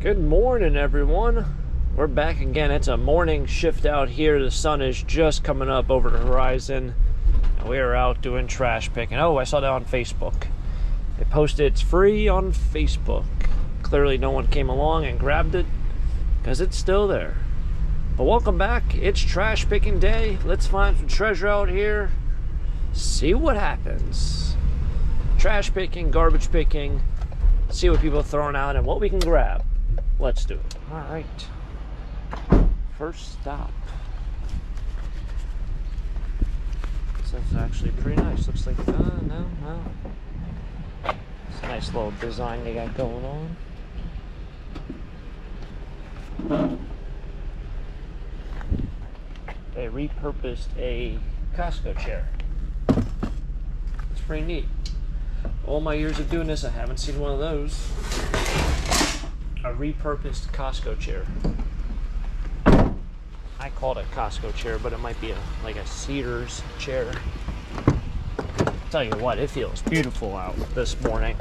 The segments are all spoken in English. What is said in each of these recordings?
Good morning, everyone. We're back again. It's a morning shift out here. The sun is just coming up over the horizon. And we are out doing trash picking. Oh, I saw that on Facebook. They posted it's free on Facebook. Clearly no one came along and grabbed it because it's still there. But welcome back. It's trash picking day. Let's find some treasure out here. See what happens. Trash picking, garbage picking. See what people are throwing out and what we can grab. Let's do it. All right. First stop. This is actually pretty nice. Looks like, no. It's a nice little design they got going on. They repurposed a Costco chair. It's pretty neat. All my years of doing this, I haven't seen one of those. A repurposed Costco chair. I call it a Costco chair, but it might be like a Cedars chair. Tell you what, it feels beautiful out this morning.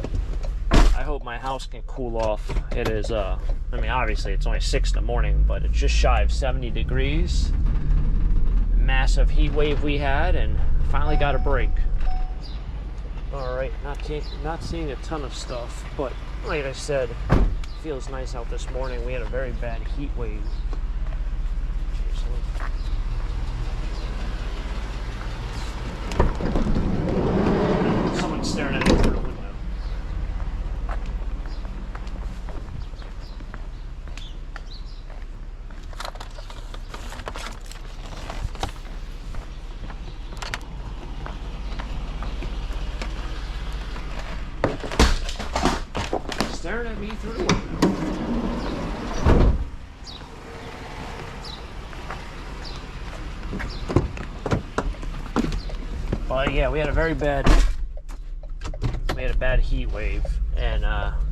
I hope my house can cool off. It is, I mean, obviously it's only 6 in the morning, but it's just shy of 70 degrees. Massive heat wave we had, and finally got a break. All right, not seeing a ton of stuff, but like I said, feels nice out this morning. We had a very bad heat wave. Someone's staring at me through the window. Staring at me through the window. But yeah, we had a bad heat wave, and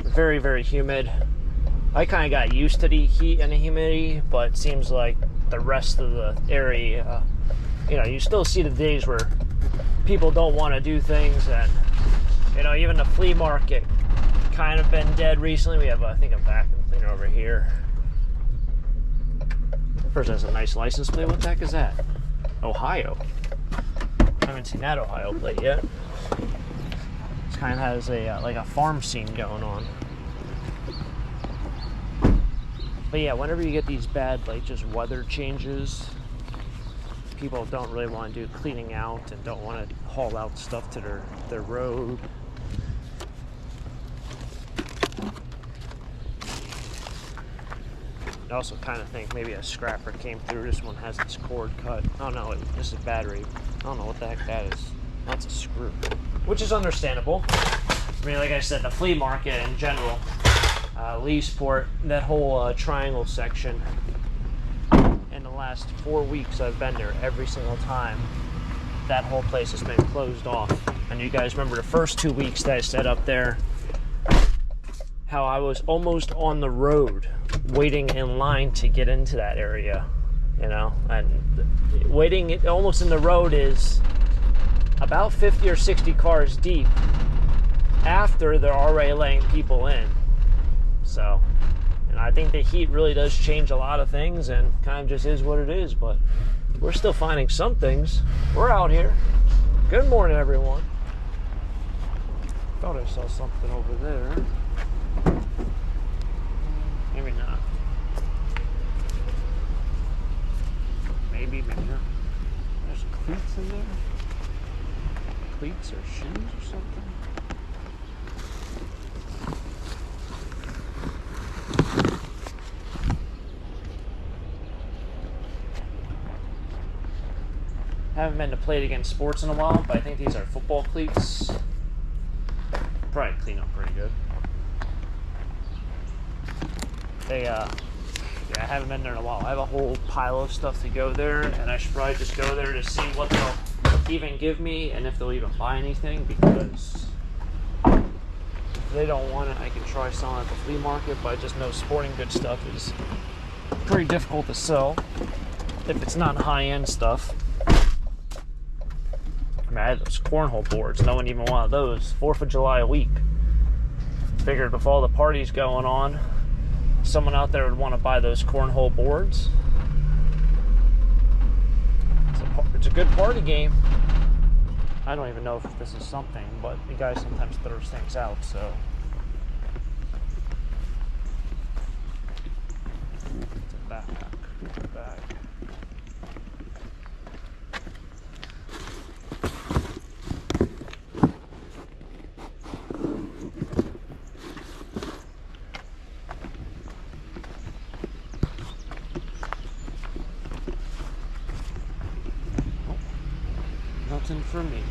very, very humid. I kind of got used to the heat and the humidity, but it seems like the rest of the area, you still see the days where people don't want to do things, and even the flea market kind of been dead recently. We have, I think, a vacuum cleaner over here. First has a nice license plate. What the heck is that? Ohio. I haven't seen that Ohio plate yet. This kind of has a like a farm scene going on. But yeah, whenever you get these bad like just weather changes, people don't really want to do cleaning out and don't want to haul out stuff to their road. I also kind of think maybe a scrapper came through. This one has its cord cut. Oh no, this is battery. I don't know what the heck that is. That's a screw. Which is understandable. I mean, like I said, the flea market in general, Leesport, that whole triangle section, in the last 4 weeks I've been there, every single time, that whole place has been closed off. And you guys remember the first 2 weeks that I set up there, how I was almost on the road waiting in line to get into that area, and waiting almost in the road is about 50 or 60 cars deep after they're already letting people in. So, and I think the heat really does change a lot of things, and kind of just is what it is, but we're still finding some things. We're out here. Good morning, everyone. Thought I saw something over there. Maybe not. Maybe not. There's cleats in there. Cleats or shoes or something. Haven't been to play it against sports in a while, but I think these are football cleats. Probably clean up pretty good. I haven't been there in a while. I have a whole pile of stuff to go there, and I should probably just go there to see what they'll even give me and if they'll even buy anything, because if they don't want it, I can try selling at the flea market, but I just know sporting goods stuff is pretty difficult to sell if it's not high-end stuff. I mean, I had those cornhole boards. No one even wanted those. 4th of July week. Figured with all the parties going on, someone out there would want to buy those cornhole boards. It's a good party game. I don't even know if this is something, but the guy sometimes throws things out, so. It's a backpack. Bag. Nothing for me.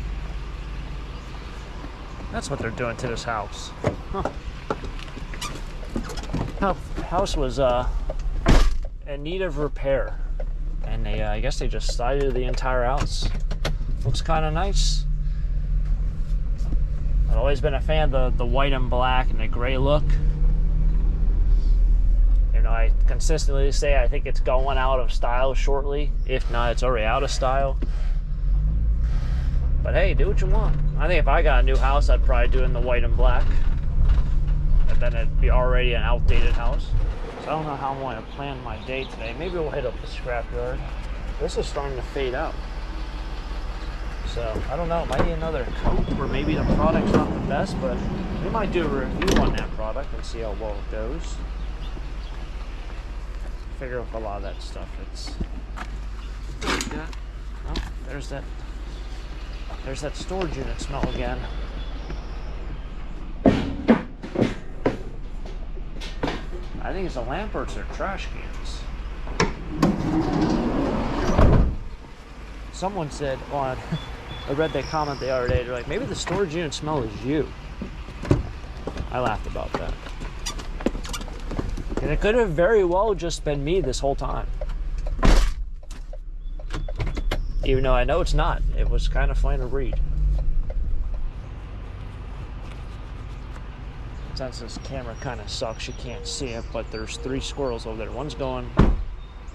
That's what they're doing to this house. Huh. House was in need of repair, and they I guess they just sided the entire house. Looks kind of nice. I've always been a fan of the white and black and the gray look. You know, I consistently say I think it's going out of style shortly. If not, it's already out of style. But hey, do what you want. I think if I got a new house, I'd probably do it in the white and black. And then it'd be already an outdated house. So I don't know how I'm going to plan my day today. Maybe we'll hit up the scrapyard. This is starting to fade out. So I don't know, it might be another coat, or maybe the product's not the best, but we might do a review on that product and see how well it goes. Figure out a lot of that stuff. It's like that. Oh, there's that storage unit smell again. I think it's the lamparts or trash cans. Someone said on, I read that comment the other day, they're like, maybe the storage unit smell is you. I laughed about that. And it could have very well just been me this whole time. Even though I know it's not. It was kind of fun to read. Since this camera kind of sucks, you can't see it, but there's 3 squirrels over there. One's going, I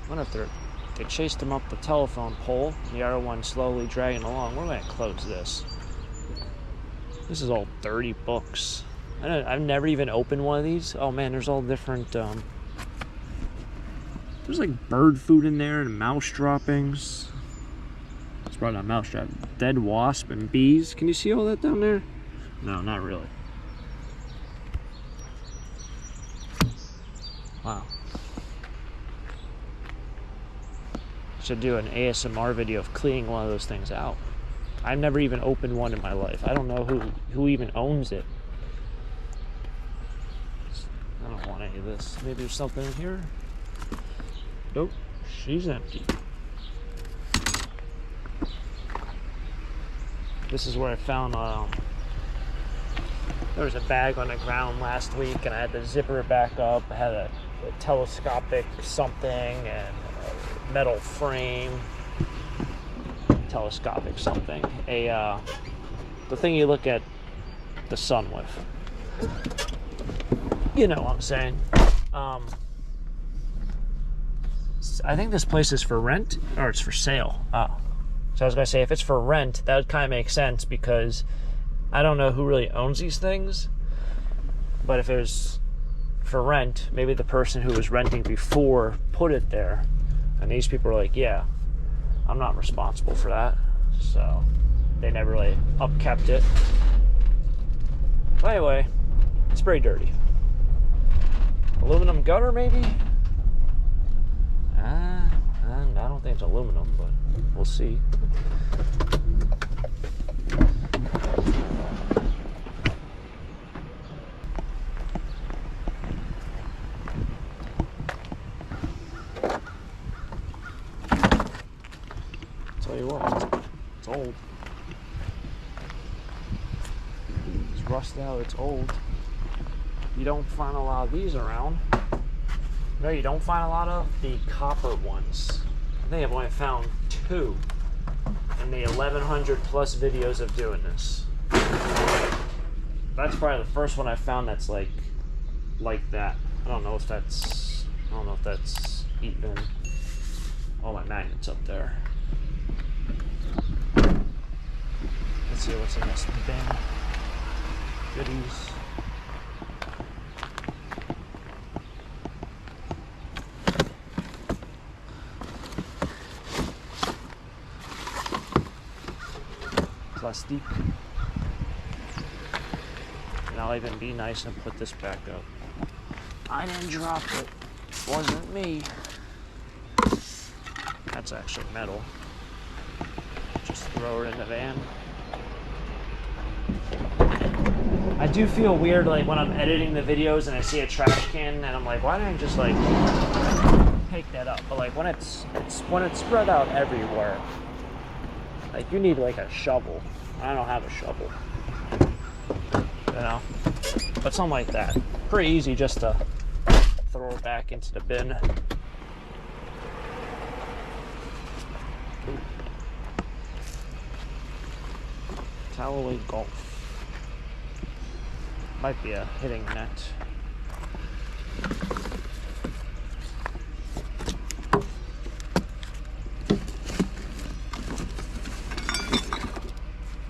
wonder if they chased them up the telephone pole. The other one's slowly dragging along. We're going to close this. This is all dirty books. I've never even opened one of these. Oh man, there's all different, there's like bird food in there and mouse droppings. It's probably not mouse trap. Dead wasp and bees. Can you see all that down there? No, not really. Wow. Should do an ASMR video of cleaning one of those things out. I've never even opened one in my life. I don't know who even owns it. I don't want any of this. Maybe there's something in here. Nope, she's empty. This is where I found, there was a bag on the ground last week and I had to zipper it back up. I had a telescopic something and a metal frame. Telescopic something. The thing you look at the sun with. You know what I'm saying. I think this place is for rent or it's for sale. So I was gonna say, if it's for rent, that would kind of make sense because I don't know who really owns these things. But if it was for rent, maybe the person who was renting before put it there, and these people are like, yeah, I'm not responsible for that. So they never really upkept it. But anyway, it's pretty dirty. Aluminum gutter, maybe? I don't think it's aluminum, but we'll see. Tell you what, it's old. It's rusted out, it's old. You don't find a lot of these around. No, you don't find a lot of the copper ones. I think I've only found 2 in the 1,100 plus videos of doing this. That's probably the first one I found that's like that. I don't know if that's even all my magnets up there. Let's see what's in this bin. Goodies. plastique. And I'll even be nice and put this back up. I didn't drop it. It wasn't me. That's actually metal. Just throw it in the van. I do feel weird like when I'm editing the videos and I see a trash can and I'm like, why didn't I just like pick that up? But like when it's spread out everywhere, like you need like a shovel. I don't have a shovel. You know? But something like that. Pretty easy just to throw it back into the bin. Callaway Golf. Might be a hitting net.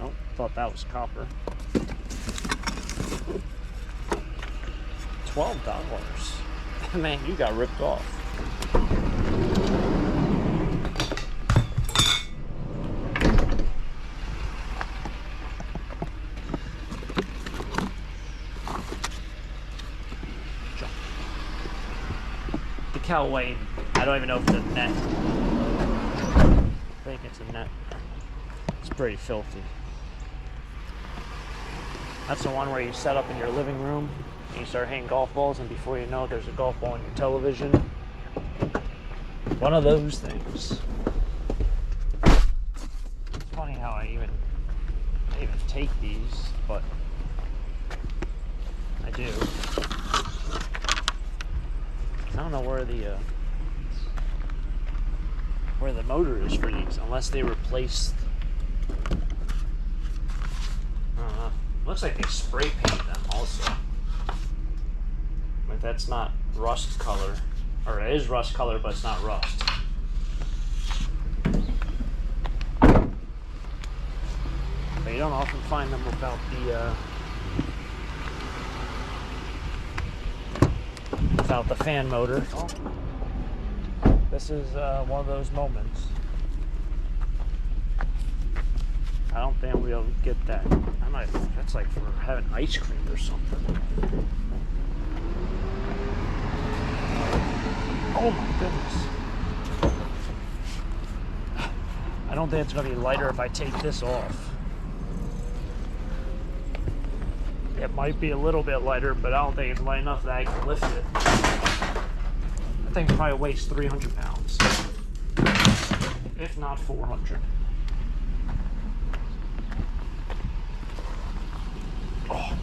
Oh, thought that was copper. $12. Man, you got ripped off. Callaway, I don't even know if it's a net. I think it's a net. It's pretty filthy. That's the one where you set up in your living room and you start hanging golf balls, and before you know it, there's a golf ball on your television. One of those things. It's funny how I even take these, but I do. I don't know where the motor is for these, unless they replaced. I don't know. Looks like they spray paint them also. Like that's not rust color, or it is rust color, but it's not rust. But you don't often find them without the fan motor. Oh. This is one of those moments. I don't think we'll get that. That's like for having ice cream or something. Oh my goodness. I don't think it's gonna be lighter if I take this off. It might be a little bit lighter, but I don't think it's light enough that I can lift it. That thing probably weighs 300 pounds, if not 400. Oh.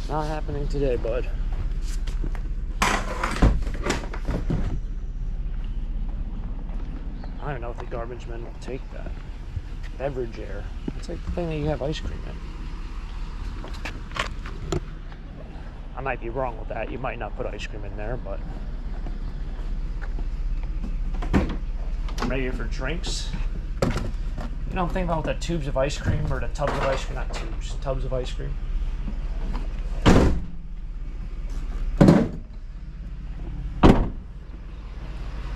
Not happening today, bud. I don't even know if the garbage men will take that. Beverage air. It's like the thing that you have ice cream in. I might be wrong with that. You might not put ice cream in there, but maybe for drinks. You don't think about the tubes of ice cream or the tubs of ice cream, not tubes, tubs of ice cream.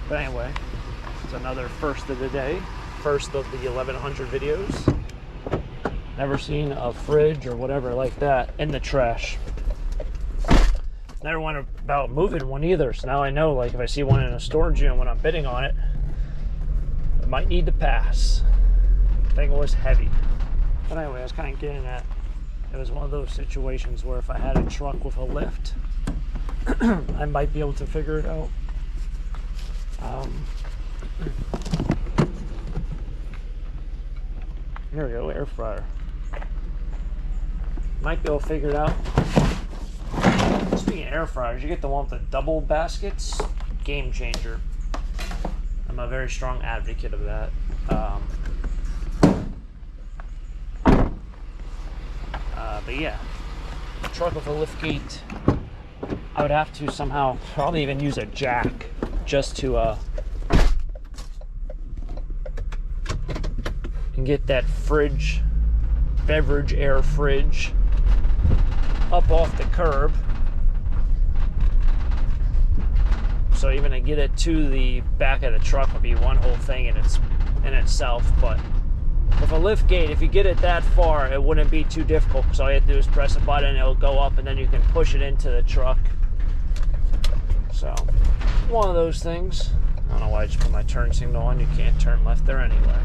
But anyway, it's another first of the day, first of the 1100 videos. Never seen a fridge or whatever like that in the trash. Never went about moving one either, so now I know, like, if I see one in a storage unit when I'm bidding on it, it might need to pass. The thing was heavy. But anyway, I was kind of getting at, it was one of those situations where if I had a truck with a lift, I might be able to figure it out. Here we go, air fryer. Might be able to figure it out. Speaking of air fryers, you get the one with the double baskets. Game changer. I'm a very strong advocate of that. But yeah, truck with a lift gate. I would have to somehow probably even use a jack just to and get that fridge, beverage air fridge, up off the curb So even to get it to the back of the truck would be one whole thing in itself. But with a lift gate, if you get it that far, it wouldn't be too difficult, because all you have to do is press a button, it'll go up, and then you can push it into the truck. So, one of those things. I don't know why I just put my turn signal on. You can't turn left there anyway.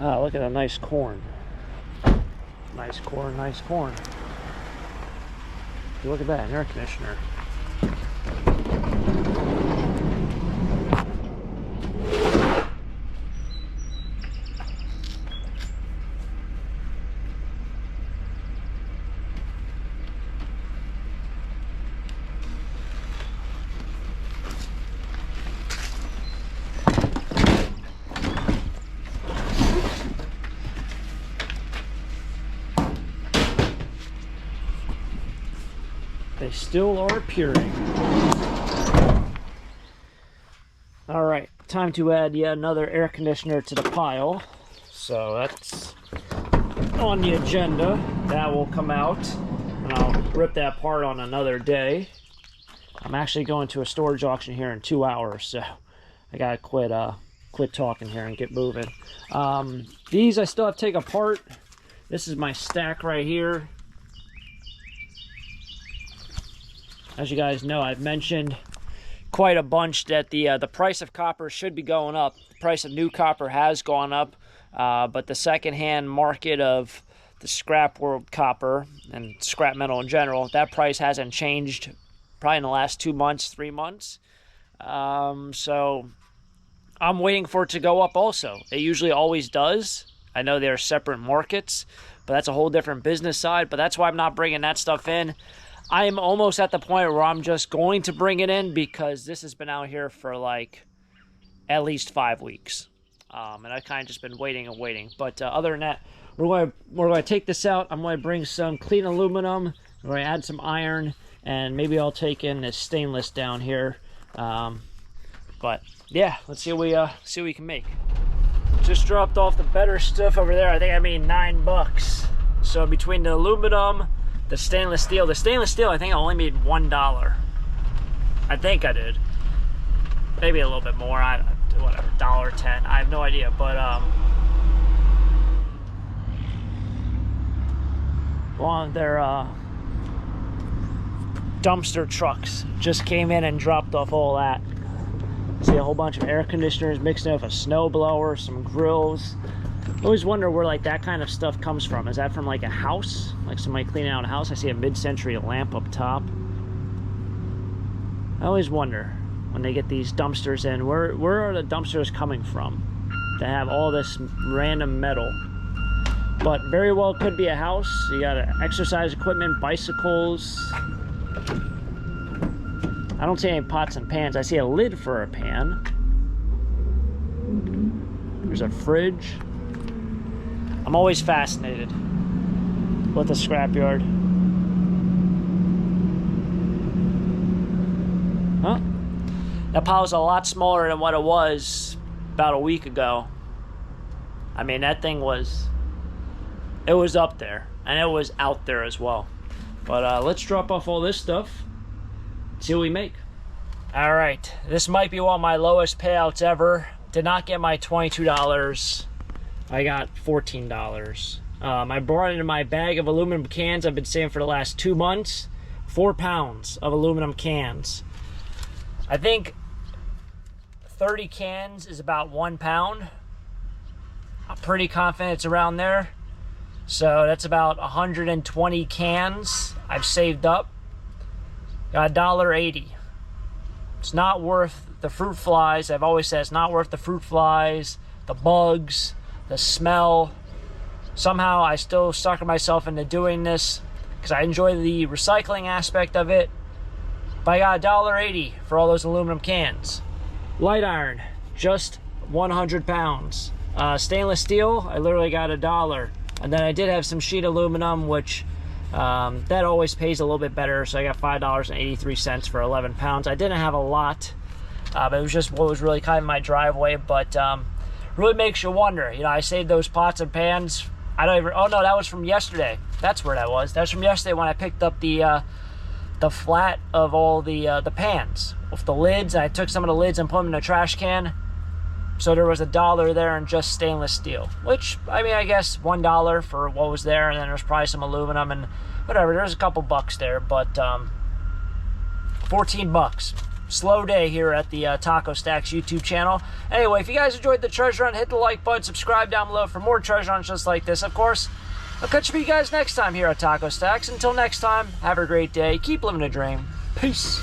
Ah, look at that nice corn. Nice corn, nice corn. Look at that, an air conditioner. They still are appearing. All right, time to add yet another air conditioner to the pile. So that's on the agenda. That will come out, and I'll rip that apart on another day. I'm actually going to a storage auction here in 2 hours, so I gotta quit talking here and get moving. These I still have to take apart. This is my stack right here. As you guys know, I've mentioned quite a bunch that the price of copper should be going up. The price of new copper has gone up, but the secondhand market of the scrap world copper and scrap metal in general, that price hasn't changed probably in the last 2 months, 3 months. So I'm waiting for it to go up also. It usually always does. I know they're separate markets, but that's a whole different business side. But that's why I'm not bringing that stuff in. I am almost at the point where I'm just going to bring it in, because this has been out here for like at least 5 weeks. And I've kind of just been waiting and waiting. But other than that, we're going to take this out. I'm going to bring some clean aluminum. We're going to add some iron, and maybe I'll take in this stainless down here. But yeah, let's see what we can make. Just dropped off the better stuff over there. I think I made $9. So between the aluminum, the stainless steel, I think I only made $1. I think I did. Maybe a little bit more. Whatever, $1.10. I have no idea, but one of their dumpster trucks just came in and dropped off all that. See a whole bunch of air conditioners mixed in with a snow blower, some grills. I always wonder where like that kind of stuff comes from. Is that from like a house? Like somebody cleaning out a house? I see a mid-century lamp up top. I always wonder when they get these dumpsters in, where are the dumpsters coming from to have all this random metal? But very well could be a house. You got exercise equipment, bicycles. I don't see any pots and pans. I see a lid for a pan. There's a fridge. I'm always fascinated with the scrapyard. Huh? That pile's a lot smaller than what it was about a week ago. I mean, that thing was up there, and it was out there as well. But let's drop off all this stuff, see what we make. All right, this might be one of my lowest payouts ever. Did not get my $22. I got $14. I brought in my bag of aluminum cans I've been saving for the last 2 months. 4 pounds of aluminum cans. I think 30 cans is about 1 pound. I'm pretty confident it's around there. So that's about 120 cans I've saved up. Got $1.80. It's not worth the fruit flies. I've always said it's not worth the fruit flies, the bugs, the smell. Somehow I still sucker myself into doing this because I enjoy the recycling aspect of it. But I got $1.80 for all those aluminum cans. Light iron, just 100 pounds. Stainless steel, I literally got $1. And then I did have some sheet aluminum, which that always pays a little bit better. So I got $5.83 for 11 pounds. I didn't have a lot, but it was just what was really kind of my driveway. But really makes you wonder. You know, I saved those pots and pans. I don't even. Oh no, that was from yesterday. That's where that was. That was from yesterday when I picked up the the flat of all the pans with the lids. I took some of the lids and put them in a trash can. So there was $1 there in just stainless steel, which, I mean, I guess $1 for what was there, and then there's probably some aluminum and whatever. There's a couple bucks there, but 14 bucks. Slow day here at the Taco Stacks YouTube channel. Anyway, if you guys enjoyed the treasure hunt, hit the like button, subscribe down below for more treasure hunts just like this. Of course, I'll catch you guys next time here at Taco Stacks. Until next time, have a great day. Keep living a dream. Peace.